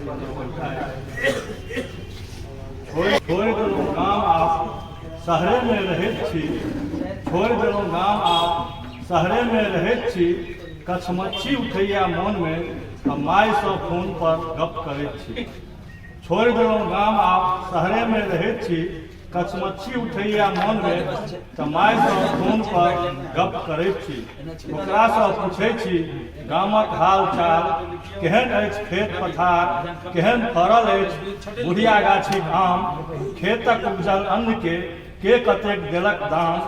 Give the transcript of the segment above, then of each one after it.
छोड़ देलहुँ गाम आप शहरे में रहैत छी, छोड़ देलहुँ गाम आप शहरे में रहैत छी, कछमच्छी उठैया मोन में माय सँ फोन पर गप करैत छी। छोड़ देलहुँ गाम आप शहरे में रहैत छी, कछमच्छी उठैया मोन में माय सँ फोन पर गप करैत छी। ओकरा सँ पूछैत छी गामक हाल चाल, केहन अछि खेत पथार, केहन फड़ल अछि बुढ़िया गाछी आम, खेतक उपजल अन्न के कतेक देलक दाम,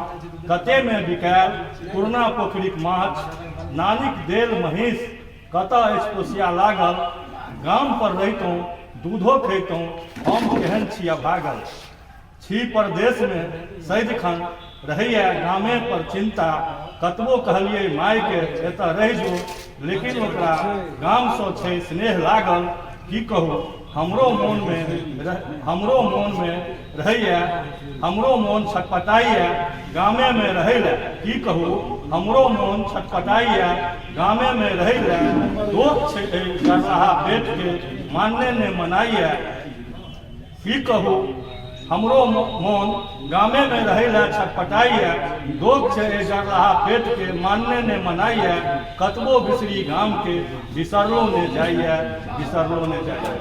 कते में बिकायल पुरना पोखरिक माछ, नानीक देल महींस कतऽ अछि कोसिया लागल, गाम पर रहितहुँ दूधो खैतहुँ हम केहन छी अभागल। छी परदेश में सदिखन रहैया गामे पर चिंता, कतबो कहलिए माय के एतऽ रहि जो, लेकिन ओकरा गाम सँ छै स्नेह लागल। की कहू हमरो मोन में रहैया, हमरो मोन छटपटाइया गामे में रहैला। की कहू हमरो मोन छटपटाइया गामे में रहैला, दोख छै गरलाहा पेट के मानने ने मनाइया। की कहू हमरो मोन गामे में रहैला छटपटाइया, दोख छै गरलाहा पेट के मानने ने मनाइया। कतबो बिसरी गाम के बिसरलो ने जाइया, बिसरलो ने जाइया।